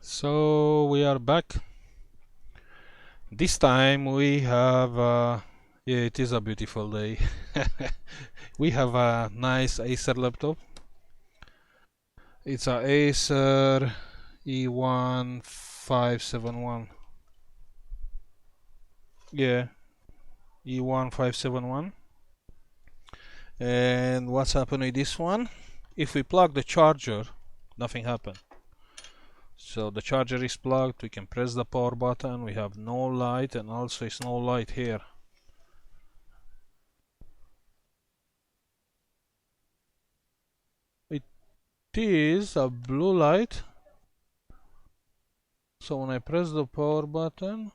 So we are back. This time we have, yeah, it is a beautiful day. We have a nice Acer laptop. It's a Acer e1-571. Yeah, e1-571. And what's happened with this one? If we plug the charger, nothing happened. So the charger is plugged, we can press the power button, we have no light, and also it's no light here. It is a blue light. So when I press the power button,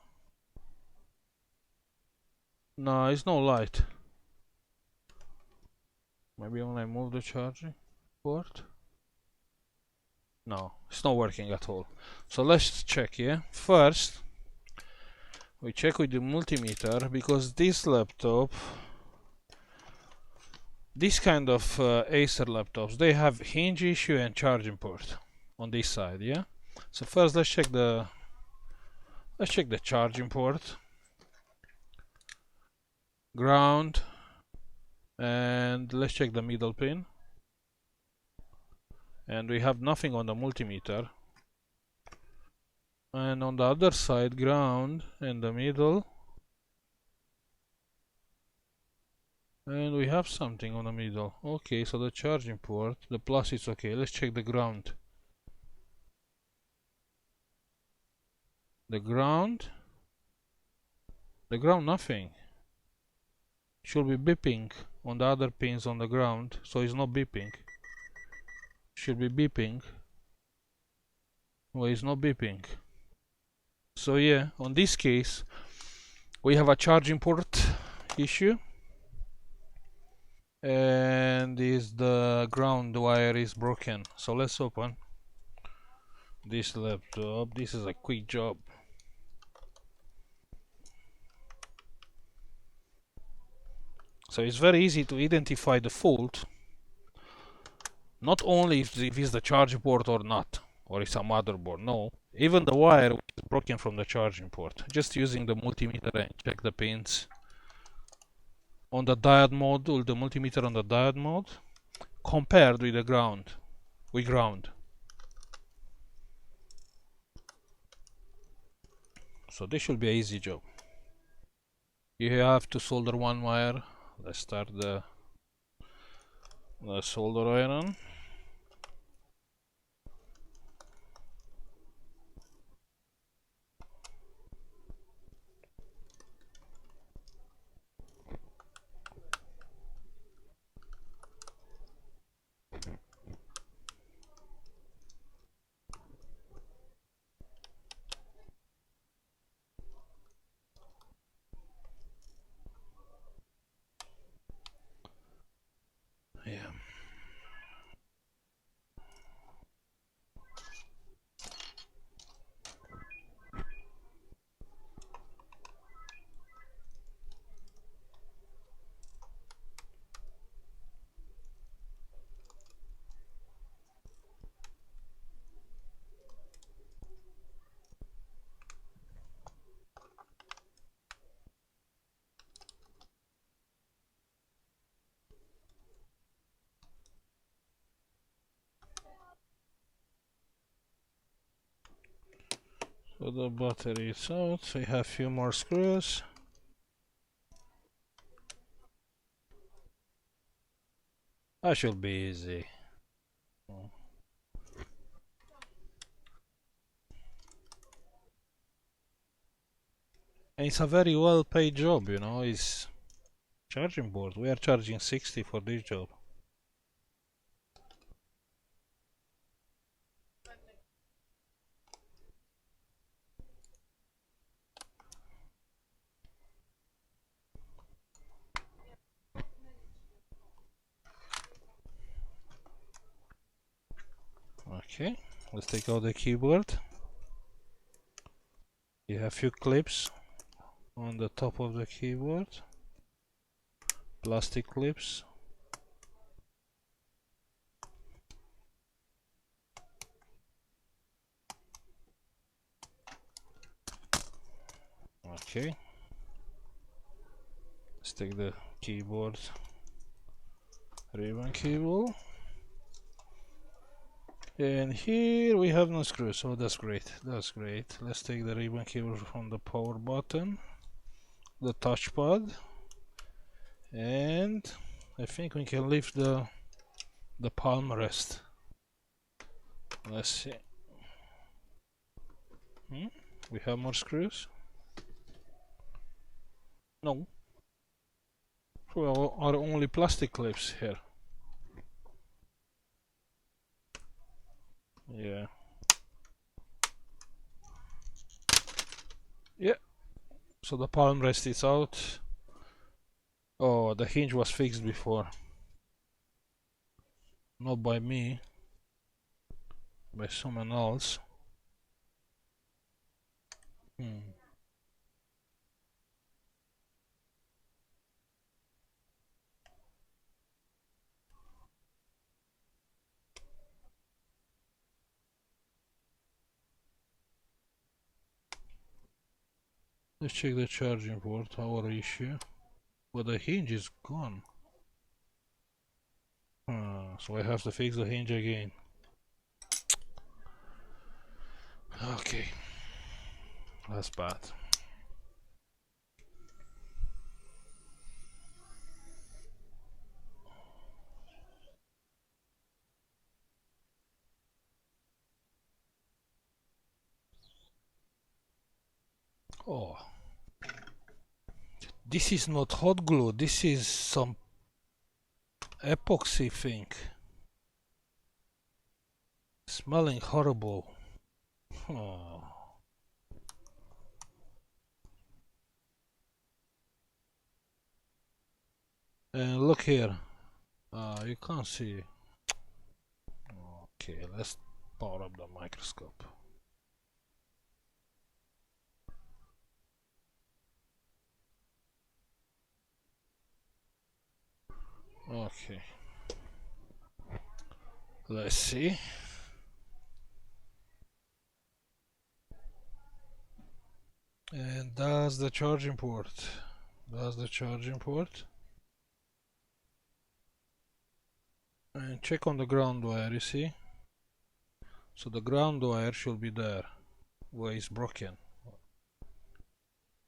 no, it's no light. Maybe when I move the charging port, no, it's not working at all. So let's check, yeah. First, we check with the multimeter, because this laptop, this kind of Acer laptops, they have hinge issue and charging port on this side, yeah. So first let's check the charging port, ground, and let's check the middle pin. And we have nothing on the multimeter. And on the other side, ground in the middle, and we have something on the middle. Okay, so the charging port, the plus is okay. Let's check the ground. The ground, nothing. Should be beeping on the other pins on the ground, so it's not beeping. Should be beeping. Well, it's not beeping. So yeah, on this case, we have a charging port issue, and the ground wire is broken. So let's open this laptop. This is a quick job. So it's very easy to identify the fault, not only if it's the charging port or not, or it's a motherboard. No, even the wire is broken from the charging port. Just using the multimeter and check the pins on the diode mode, or the multimeter on the diode mode, compared with the ground. So this should be an easy job. You have to solder one wire. Let's start the solder iron. Yeah. So the battery is out. We have a few more screws. That should be easy. And it's a very well paid job, you know. It's charging board. We are charging 60 for this job. Okay, let's take out the keyboard. You have few clips on the top of the keyboard, plastic clips. Okay. Let's take the keyboard ribbon cable. And here we have no screws, so that's great. That's great. Let's take the ribbon cable from the power button, the touchpad, and I think we can lift the palm rest. Let's see. We have more screws? No. Well, are only plastic clips here. Yeah. Yeah. So the palm rest is out. Oh, the hinge was fixed before. Not by me. By someone else. Let's check the charging port, our issue. But the hinge is gone. So I have to fix the hinge again. Okay. That's bad. Oh. This is not hot glue, this is some epoxy thing. Smelling horrible. Oh. And look here. You can't see. Okay, let's power up the microscope. Okay. Let's see. And that's the charging port. That's the charging port. And check on the ground wire, you see? So the ground wire should be there, where it's broken.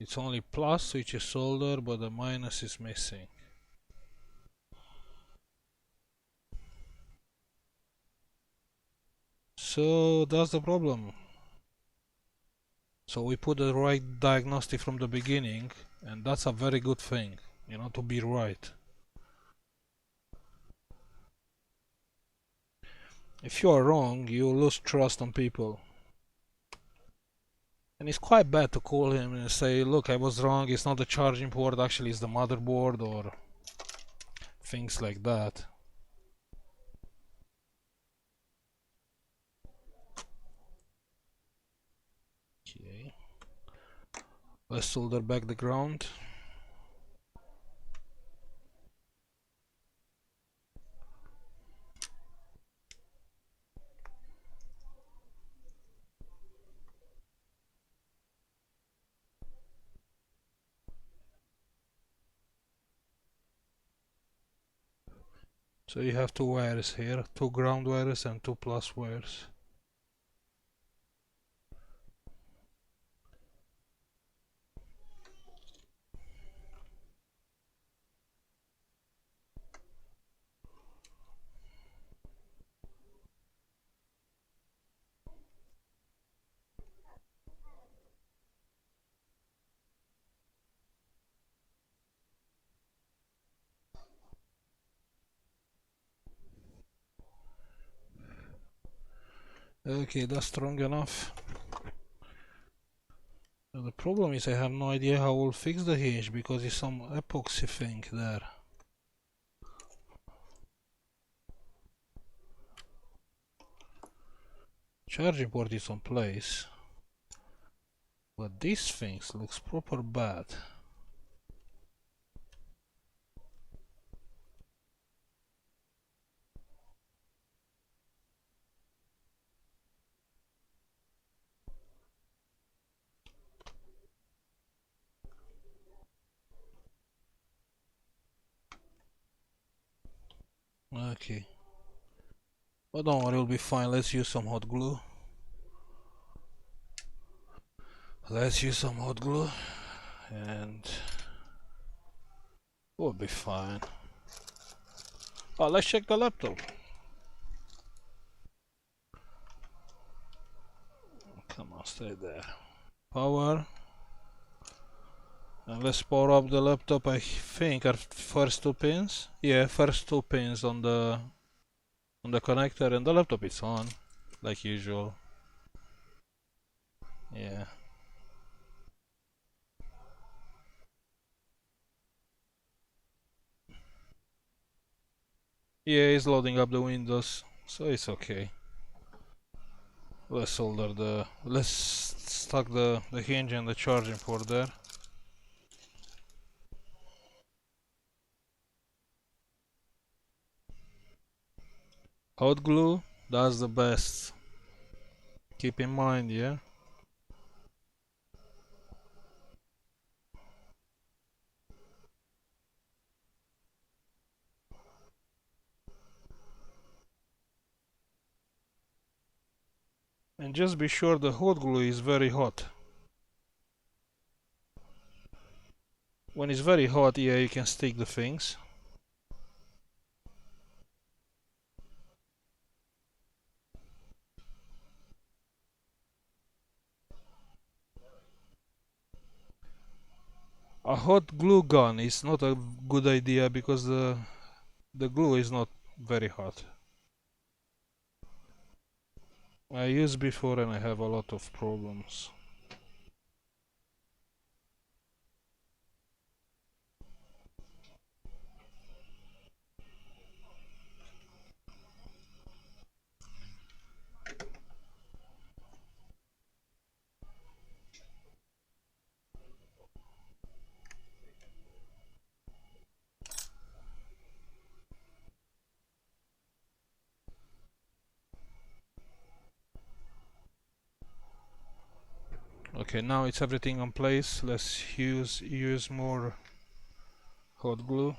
It's only plus which is solder, but the minus is missing. So that's the problem. So we put the right diagnostic from the beginning, and that's a very good thing, you know, to be right. If you are wrong, you lose trust on people. And it's quite bad to call him and say, look, I was wrong, it's not the charging port, actually it's the motherboard, or things like that. Okay. Let's solder back the ground. So you have two wires here, two ground wires and two plus wires. Okay, that's strong enough. Now the problem is I have no idea how I'll fix the hinge because it's some epoxy thing there. Charging port is on place, but this thing looks proper bad. Okay. But don't worry, it'll be fine. Let's use some hot glue. Let's use some hot glue and we'll be fine. Oh, let's check the laptop. Come on, stay there. Power. And let's power up the laptop. I think our first two pins. Yeah, first two pins on the connector, and the laptop is on, like usual. Yeah. Yeah, it's loading up the Windows, so it's okay. Let's solder let's stuck the hinge and the charging port there. Hot glue, that's the best. Keep in mind, yeah. And just be sure the hot glue is very hot. When it's very hot, yeah, you can stick the things. A hot glue gun is not a good idea because the glue is not very hot. I used before and I have a lot of problems. Okay, now it's everything in place. Let's use more hot glue.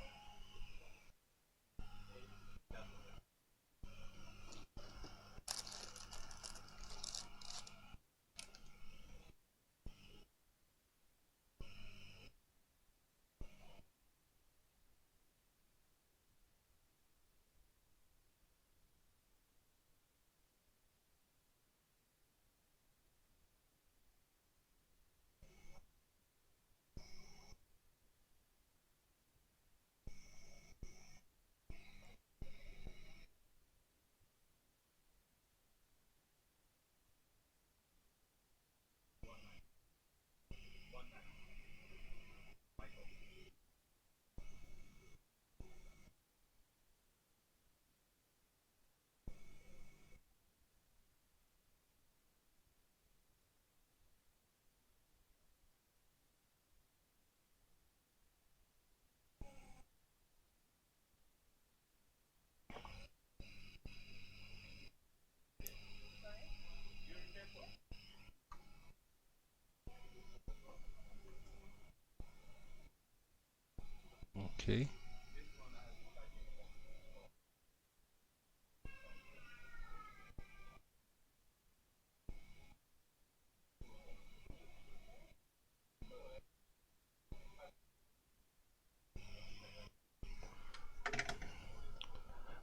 Okay.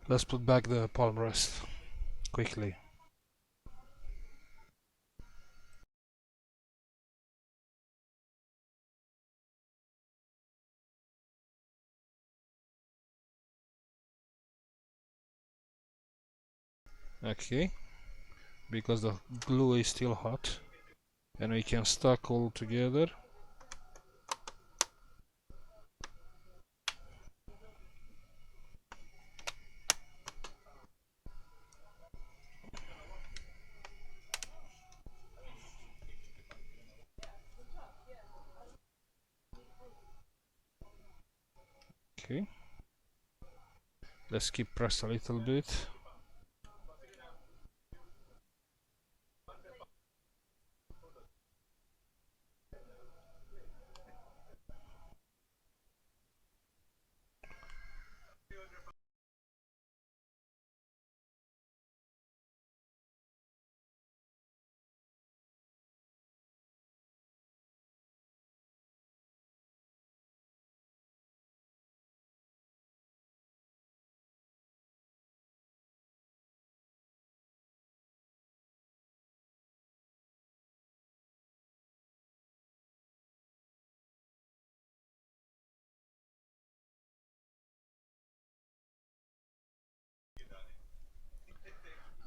Let's put back the palm rest quickly. Okay, because the glue is still hot and we can stack all together. Okay, let's keep press a little bit.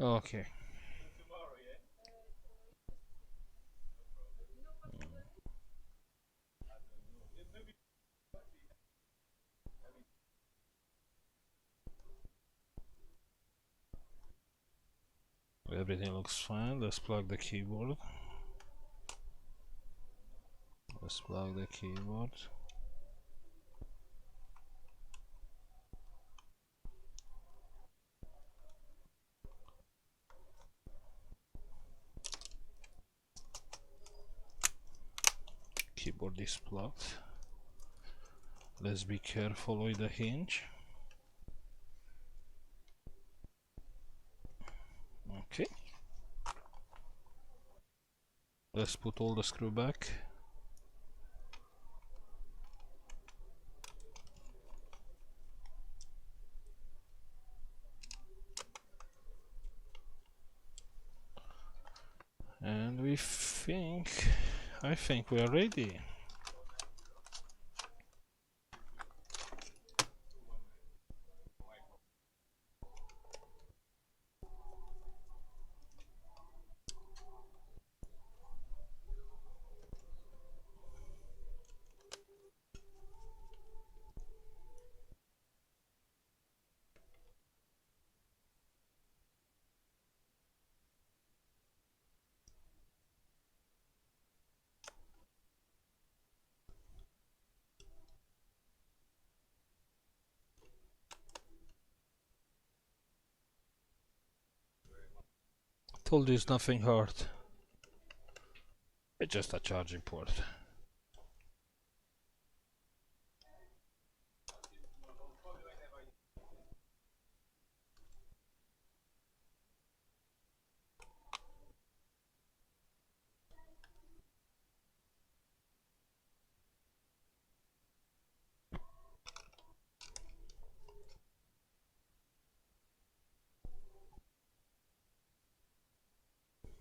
Okay. Everything looks fine. Let's plug the keyboard. Let's plug the keyboard. Keyboard is plugged. Let's be careful with the hinge. Okay. Let's put all the screw back. And I think we are ready. Told you it's nothing hard. It's just a charging port.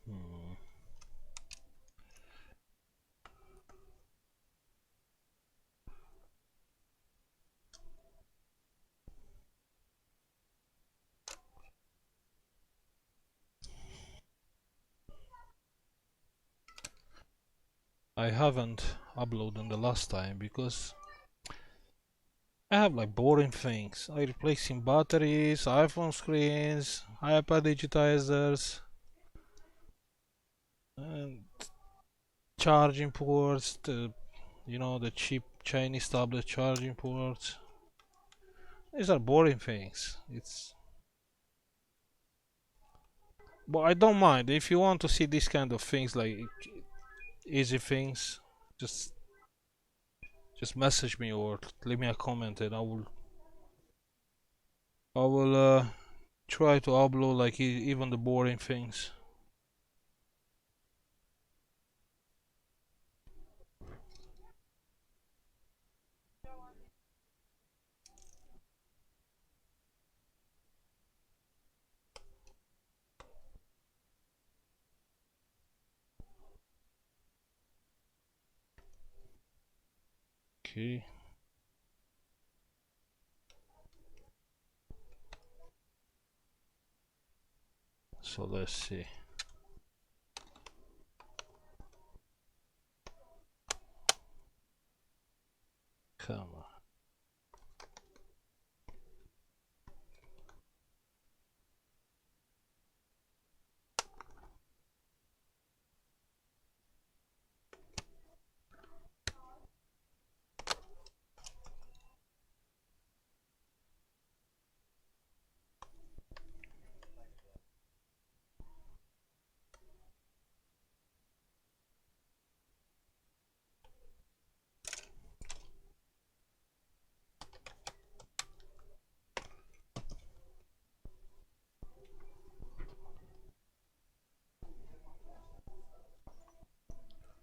Hmm. I haven't uploaded the last time because I have like boring things. I replacing batteries, iPhone screens, iPad digitizers, and charging ports, the cheap Chinese tablet charging ports. These are boring things. But I don't mind if you want to see these kind of things, like easy things. Just just message me or leave me a comment, and I will try to upload like even the boring things. Okay. So let's see. Come on.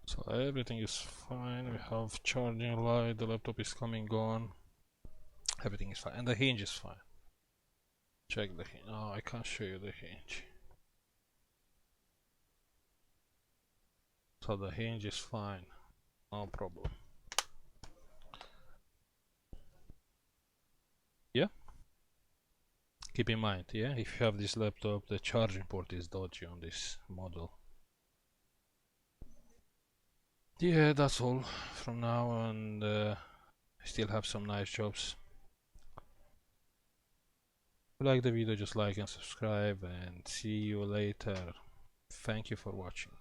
So everything is fine. We have charging light. The laptop is coming on. Everything is fine, and the hinge is fine. Check the hinge. No, I can't show you the hinge. So the hinge is fine. No problem. Yeah. Keep in mind, yeah, if you have this laptop, the charging port is dodgy on this model. Yeah, that's all from now, and I still have some nice jobs. If you like the video, just like and subscribe, and see you later. Thank you for watching.